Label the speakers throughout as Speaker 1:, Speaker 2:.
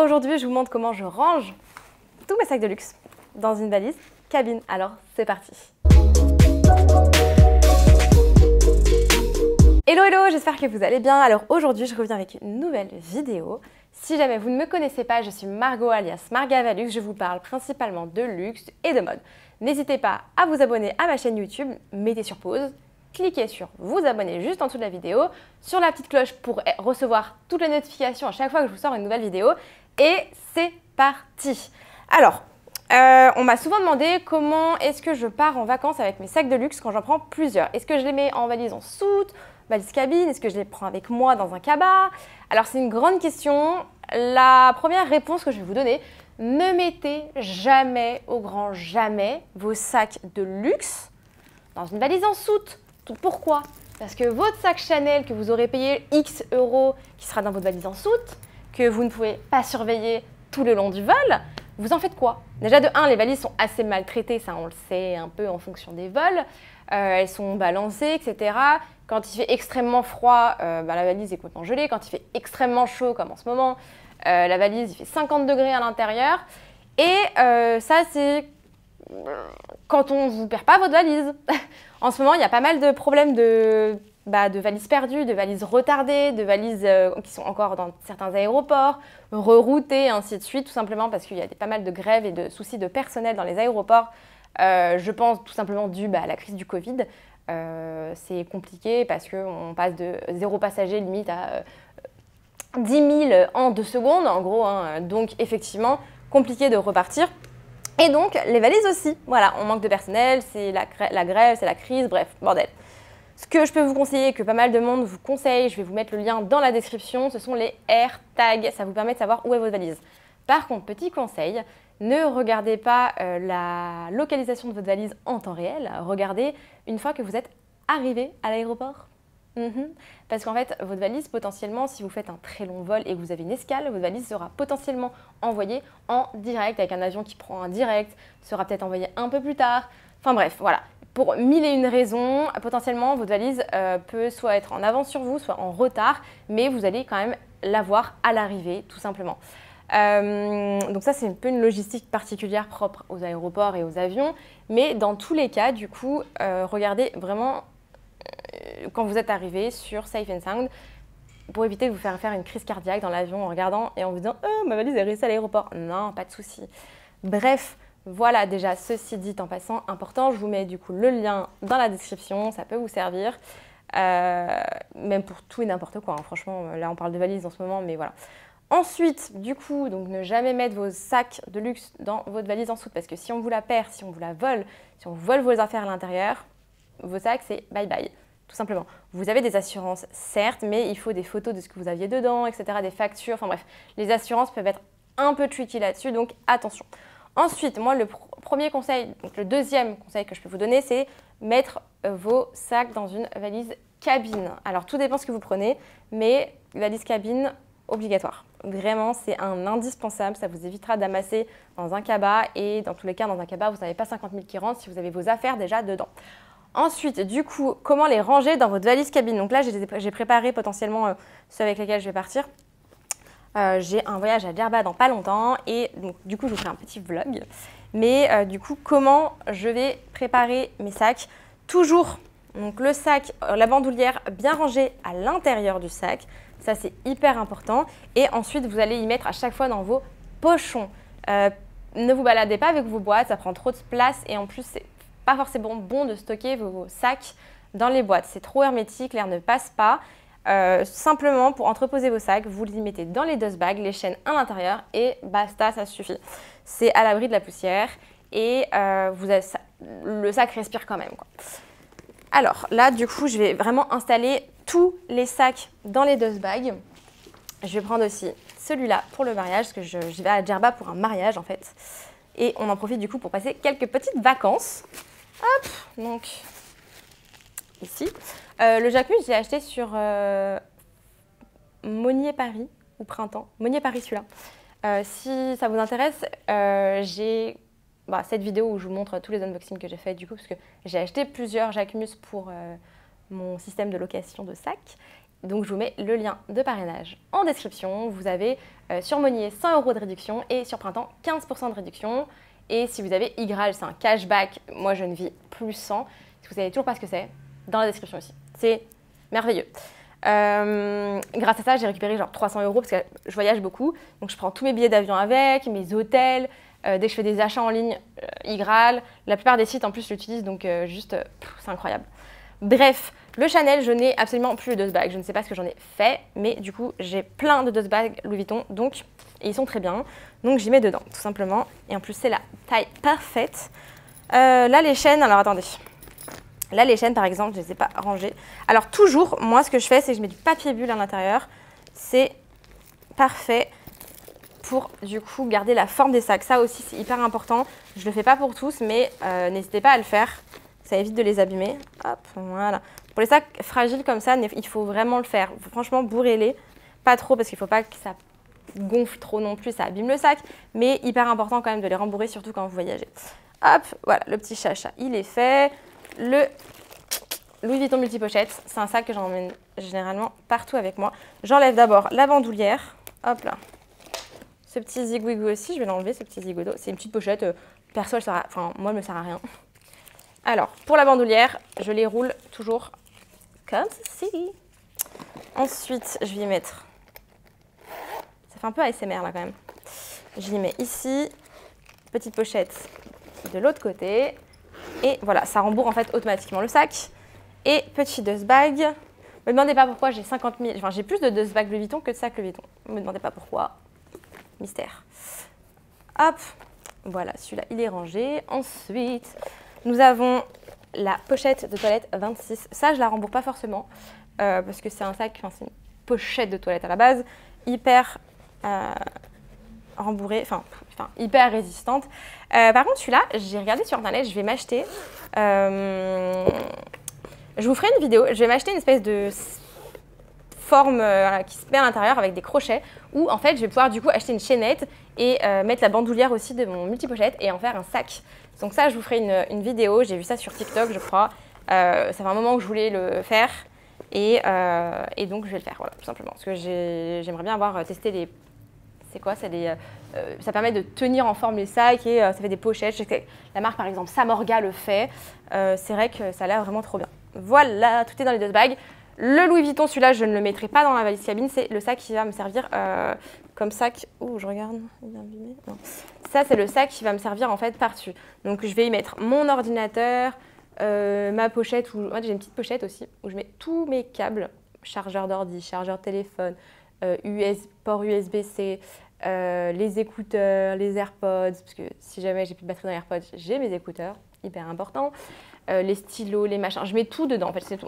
Speaker 1: Aujourd'hui, je vous montre comment je range tous mes sacs de luxe dans une valise cabine. Alors, c'est parti. Hello, hello, j'espère que vous allez bien. Alors aujourd'hui, je reviens avec une nouvelle vidéo. Si jamais vous ne me connaissez pas, je suis Margot alias Margavalux. Je vous parle principalement de luxe et de mode. N'hésitez pas à vous abonner à ma chaîne YouTube, mettez sur pause, cliquez sur vous abonner juste en dessous de la vidéo, sur la petite cloche pour recevoir toutes les notifications à chaque fois que je vous sors une nouvelle vidéo. Et c'est parti. Alors, on m'a souvent demandé comment est-ce que je pars en vacances avec mes sacs de luxe quand j'en prends plusieurs. Est-ce que je les mets en valise en soute, valise cabine? Est-ce que je les prends avec moi dans un cabas? Alors c'est une grande question. La première réponse que je vais vous donner, ne mettez jamais, au grand jamais, vos sacs de luxe dans une valise en soute. Pourquoi? Parce que votre sac Chanel que vous aurez payé X euros, qui sera dans votre valise en soute, que vous ne pouvez pas surveiller tout le long du vol, vous en faites quoi? Déjà de 1, les valises sont assez maltraitées, ça on le sait un peu en fonction des vols. Elles sont balancées, etc. Quand il fait extrêmement froid, la valise est complètement gelée. Quand il fait extrêmement chaud, comme en ce moment, la valise il fait 50 degrés à l'intérieur. Et ça, c'est quand on ne vous perd pas votre valise. En ce moment, il y a pas mal de problèmes de valises perdues, de valises retardées, de valises qui sont encore dans certains aéroports, reroutées, ainsi de suite, tout simplement parce qu'il y a pas mal de grèves et de soucis de personnel dans les aéroports. Je pense tout simplement dû à la crise du Covid. C'est compliqué parce qu'on passe de 0 passager limite à 10 000 en 2 secondes, en gros. Hein. Donc effectivement, compliqué de repartir. Et donc les valises aussi. Voilà, on manque de personnel, c'est la grève, c'est la crise, bref, bordel. Ce que je peux vous conseiller, que pas mal de monde vous conseille, je vais vous mettre le lien dans la description, ce sont les AirTags. Ça vous permet de savoir où est votre valise. Par contre, petit conseil, ne regardez pas la localisation de votre valise en temps réel. Regardez une fois que vous êtes arrivé à l'aéroport. Parce qu'en fait, votre valise, potentiellement, si vous faites un très long vol et que vous avez une escale, votre valise sera potentiellement envoyée en direct avec un avion qui prend un direct, sera peut-être envoyée un peu plus tard. Enfin bref, voilà. Pour 1001 raisons, potentiellement, votre valise peut soit être en avance sur vous, soit en retard, mais vous allez quand même l'avoir à l'arrivée, tout simplement. Donc ça, c'est un peu une logistique particulière propre aux aéroports et aux avions. Mais dans tous les cas, du coup, regardez vraiment quand vous êtes arrivé sur Safe and Sound pour éviter de vous faire une crise cardiaque dans l'avion en regardant et en vous disant « Oh, ma valise est restée à l'aéroport ». Non, pas de souci. Bref, voilà déjà, ceci dit en passant, important. Je vous mets du coup le lien dans la description, ça peut vous servir. Même pour tout et n'importe quoi. Hein. Franchement, là, on parle de valises en ce moment, mais voilà. Ensuite, du coup, donc ne jamais mettre vos sacs de luxe dans votre valise en soute parce que si on vous la perd, si on vous la vole, si on vole vos affaires à l'intérieur, vos sacs, c'est bye bye, tout simplement. Vous avez des assurances, certes, mais il faut des photos de ce que vous aviez dedans, etc., des factures, enfin bref. Les assurances peuvent être un peu tricky là-dessus, donc attention. Ensuite, moi, le premier conseil, donc le deuxième conseil que je peux vous donner, c'est mettre vos sacs dans une valise cabine. Alors, tout dépend de ce que vous prenez, mais valise cabine obligatoire. Vraiment, c'est un indispensable. Ça vous évitera d'amasser dans un cabas. Et dans tous les cas, dans un cabas, vous n'avez pas 50 000 qui rentrent si vous avez vos affaires déjà dedans. Ensuite, du coup, comment les ranger dans votre valise cabine? Donc là, j'ai préparé potentiellement ceux avec lesquels je vais partir. J'ai un voyage à Djerba dans pas longtemps. Et donc, du coup, je vous ferai un petit vlog. Mais du coup, comment je vais préparer mes sacs? Toujours, donc le sac, la bandoulière bien rangée à l'intérieur du sac. Ça, c'est hyper important. Et ensuite, vous allez y mettre à chaque fois dans vos pochons. Ne vous baladez pas avec vos boîtes, ça prend trop de place. Et en plus, c'est pas forcément bon de stocker vos sacs dans les boîtes. C'est trop hermétique, l'air ne passe pas. Simplement, pour entreposer vos sacs, vous les mettez dans les dust bags, les chaînes à l'intérieur et basta, ça suffit. C'est à l'abri de la poussière et le sac respire quand même, quoi. Alors là, du coup, je vais vraiment installer tous les sacs dans les dust bags. Je vais prendre aussi celui-là pour le mariage, parce que je vais à Djerba pour un mariage en fait. Et on en profite du coup pour passer quelques petites vacances. Hop, donc ici. Le Jacquemus, j'ai acheté sur Monnier Paris ou Printemps. Monnier Paris celui-là. Si ça vous intéresse, j'ai cette vidéo où je vous montre tous les unboxings que j'ai fait du coup, parce que j'ai acheté plusieurs Jacquemus pour mon système de location de sacs. Donc je vous mets le lien de parrainage en description. Vous avez sur Monnier 100 € de réduction et sur Printemps 15% de réduction. Et si vous avez Igral, c'est un cashback. Moi, je ne vis plus sans. Si vous savez toujours pas ce que c'est, dans la description aussi. C'est merveilleux. Grâce à ça, j'ai récupéré genre 300 € parce que je voyage beaucoup. Donc, je prends tous mes billets d'avion avec, mes hôtels. Dès que je fais des achats en ligne, Igral. La plupart des sites, en plus, l'utilisent. Donc, c'est incroyable. Bref, le Chanel, je n'ai absolument plus de dust bag. Je ne sais pas ce que j'en ai fait, mais du coup, j'ai plein de dust bags Louis Vuitton, et ils sont très bien. Donc, j'y mets dedans, tout simplement. Et en plus, c'est la taille parfaite. Là, les chaînes, alors attendez. Là, les chaînes, par exemple, je ne les ai pas rangées. Alors, toujours, moi, ce que je fais, c'est que je mets du papier bulle à l'intérieur. C'est parfait pour, du coup, garder la forme des sacs. Ça aussi, c'est hyper important. Je ne le fais pas pour tous, mais n'hésitez pas à le faire. Ça évite de les abîmer. Hop, voilà. Pour les sacs fragiles comme ça, il faut vraiment le faire. Franchement, bourrez-les. Pas trop parce qu'il ne faut pas que ça gonfle trop non plus, ça abîme le sac. Mais hyper important quand même de les rembourrer, surtout quand vous voyagez. Hop, voilà, le petit chacha, il est fait. Le Louis Vuitton multipochette, c'est un sac que j'emmène généralement partout avec moi. J'enlève d'abord la bandoulière. Hop là. Ce petit zigouigou aussi, je vais l'enlever, ce petit zigodo. C'est une petite pochette. Perso, moi, elle me sert à rien. Alors, pour la bandoulière, je les roule toujours comme ceci. Ensuite, je vais y mettre... Ça fait un peu ASMR là quand même. Je les mets ici. Petite pochette de l'autre côté. Et voilà, ça rembourre en fait automatiquement le sac. Et petit dust bag. Ne me demandez pas pourquoi j'ai 50 000... Enfin, j'ai plus de dust bag Louis Vuitton que de sac Louis Vuitton. Ne me demandez pas pourquoi. Mystère. Hop. Voilà, celui-là, il est rangé. Ensuite... Nous avons la pochette de toilette 26. Ça, je la rembourse pas forcément parce que c'est un sac, c'est une pochette de toilette à la base, hyper rembourrée, hyper résistante. Par contre, celui-là, j'ai regardé sur internet, je vais m'acheter. Je vous ferai une vidéo. Je vais m'acheter une espèce de forme qui se met à l'intérieur avec des crochets où en fait, je vais pouvoir du coup acheter une chaînette et mettre la bandoulière aussi de mon multipochette et en faire un sac. Donc ça, je vous ferai une vidéo. J'ai vu ça sur TikTok, je crois. Ça fait un moment que je voulais le faire. Et donc, je vais le faire, voilà, tout simplement. Parce que j'aimerais bien avoir testé les... C'est quoi? Ça permet de tenir en forme les sacs et ça fait des pochettes. Je sais que la marque, par exemple, Samorga le fait. C'est vrai que ça a l'air vraiment trop bien. Voilà, tout est dans les dust bags. Le Louis Vuitton, celui-là, je ne le mettrai pas dans la valise cabine. C'est le sac qui va me servir comme sac. Ouh, je regarde. Il est abîmé. Non. Ça, c'est le sac qui va me servir en fait par-dessus. Donc, je vais y mettre mon ordinateur, ma pochette. Moi, j'ai une petite pochette aussi où je mets tous mes câbles, chargeur d'ordi, chargeur téléphone, port USB-C, les écouteurs, les AirPods. Parce que si jamais j'ai plus de batterie dans les AirPods, j'ai mes écouteurs, hyper important. Les stylos, les machins, je mets tout dedans. En fait, c'est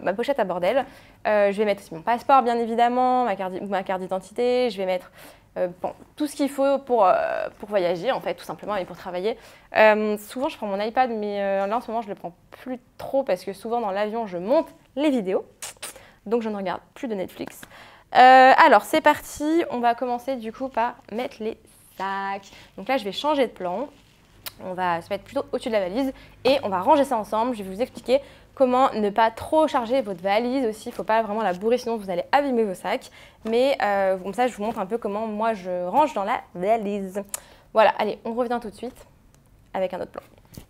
Speaker 1: ma pochette à bordel. Je vais mettre aussi mon passeport, bien évidemment, ma carte d'identité. Je vais mettre tout ce qu'il faut pour voyager, en fait, tout simplement, et pour travailler. Souvent, je prends mon iPad, mais là, en ce moment, je ne le prends plus trop parce que souvent, dans l'avion, je monte les vidéos. Donc, je ne regarde plus de Netflix. Alors, c'est parti. On va commencer, du coup, par mettre les sacs. Donc là, je vais changer de plan. On va se mettre plutôt au-dessus de la valise et on va ranger ça ensemble. Je vais vous expliquer comment ne pas trop charger votre valise aussi. Il ne faut pas vraiment la bourrer, sinon vous allez abîmer vos sacs. Mais comme ça, je vous montre un peu comment moi je range dans la valise. Voilà, allez, on revient tout de suite avec un autre plan.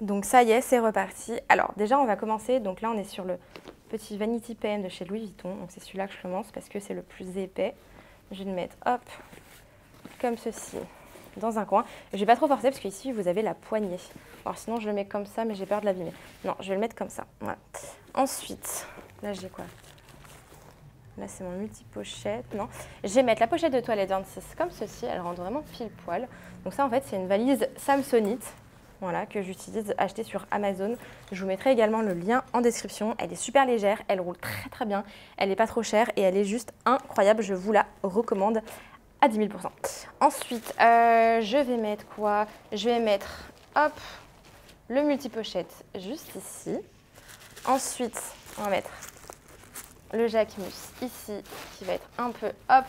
Speaker 1: Donc ça y est, c'est reparti. Alors déjà, on va commencer. Donc là, on est sur le petit Vanity Pen de chez Louis Vuitton. Donc c'est celui-là que je commence parce que c'est le plus épais. Je vais le mettre, hop, comme ceci. Dans un coin. Je ne vais pas trop forcer parce qu'ici, vous avez la poignée. Alors sinon, je le mets comme ça, mais j'ai peur de l'abîmer. Non, je vais le mettre comme ça. Voilà. Ensuite, là, j'ai quoi? Là, c'est mon multi-pochette. Non, je vais mettre la pochette de toilette 26 comme ceci. Elle rentre vraiment pile poil. Donc ça, en fait, c'est une valise Samsonite. Voilà, que j'utilise, achetée sur Amazon. Je vous mettrai également le lien en description. Elle est super légère, elle roule très très bien. Elle n'est pas trop chère et elle est juste incroyable. Je vous la recommande à 10 000 %. Ensuite, je vais mettre quoi? Je vais mettre, hop, le multipochette juste ici. Ensuite, on va mettre le Jacquemus ici, qui va être un peu, hop,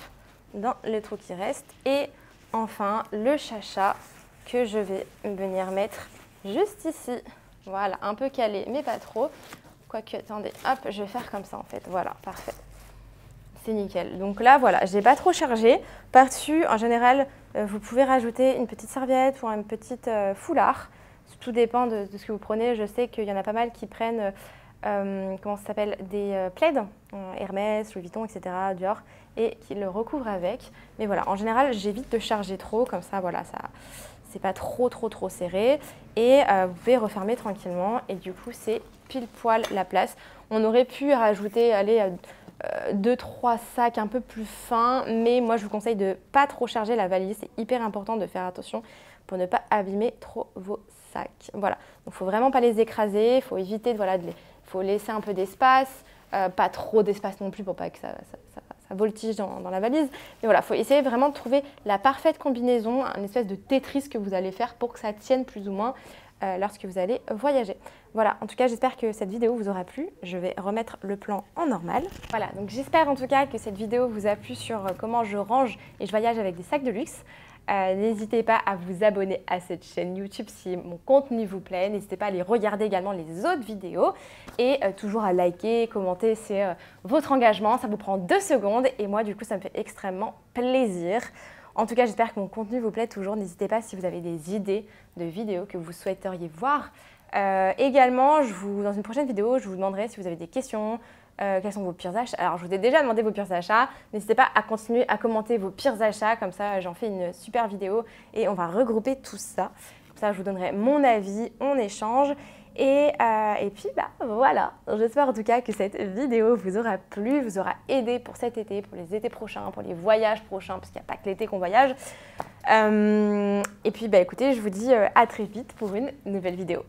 Speaker 1: dans le trou qui reste. Et enfin, le chacha que je vais venir mettre juste ici. Voilà, un peu calé, mais pas trop. Quoique, attendez, hop, je vais faire comme ça en fait. Voilà, parfait. c'est nickel. Donc là, voilà, je n'ai pas trop chargé. Par-dessus, en général, vous pouvez rajouter une petite serviette ou un petit foulard. Tout dépend de ce que vous prenez. Je sais qu'il y en a pas mal qui prennent, comment ça s'appelle, des plaids, Hermès, Louis Vuitton, etc., Dior, et qui le recouvrent avec. Mais voilà, en général, j'évite de charger trop, comme ça, voilà, ça, c'est pas trop serré. Et vous pouvez refermer tranquillement, et du coup, c'est pile poil la place. On aurait pu rajouter, allez, 2-3 sacs un peu plus fins, mais moi, je vous conseille de ne pas trop charger la valise. C'est hyper important de faire attention pour ne pas abîmer trop vos sacs. Voilà, donc il ne faut vraiment pas les écraser, il faut éviter faut laisser un peu d'espace, pas trop d'espace non plus pour pas que ça voltige dans la valise. Mais voilà, il faut essayer vraiment de trouver la parfaite combinaison, une espèce de Tetris que vous allez faire pour que ça tienne plus ou moins lorsque vous allez voyager. Voilà, en tout cas, j'espère que cette vidéo vous aura plu. Je vais remettre le plan en normal. Voilà, donc j'espère en tout cas que cette vidéo vous a plu sur comment je range et je voyage avec des sacs de luxe. N'hésitez pas à vous abonner à cette chaîne YouTube si mon contenu vous plaît. N'hésitez pas à aller regarder également les autres vidéos et toujours à liker, commenter, c'est votre engagement. Ça vous prend 2 secondes et moi du coup ça me fait extrêmement plaisir. En tout cas, j'espère que mon contenu vous plaît toujours. N'hésitez pas si vous avez des idées de vidéos que vous souhaiteriez voir. Également, dans une prochaine vidéo, je vous demanderai si vous avez des questions, quels sont vos pires achats. Alors, je vous ai déjà demandé vos pires achats. N'hésitez pas à continuer à commenter vos pires achats. Comme ça, j'en fais une super vidéo et on va regrouper tout ça. Comme ça, je vous donnerai mon avis, on échange. Et puis, voilà. J'espère en tout cas que cette vidéo vous aura plu, vous aura aidé pour cet été, pour les étés prochains, pour les voyages prochains, parce qu'il n'y a pas que l'été qu'on voyage. Et puis, écoutez, je vous dis à très vite pour une nouvelle vidéo.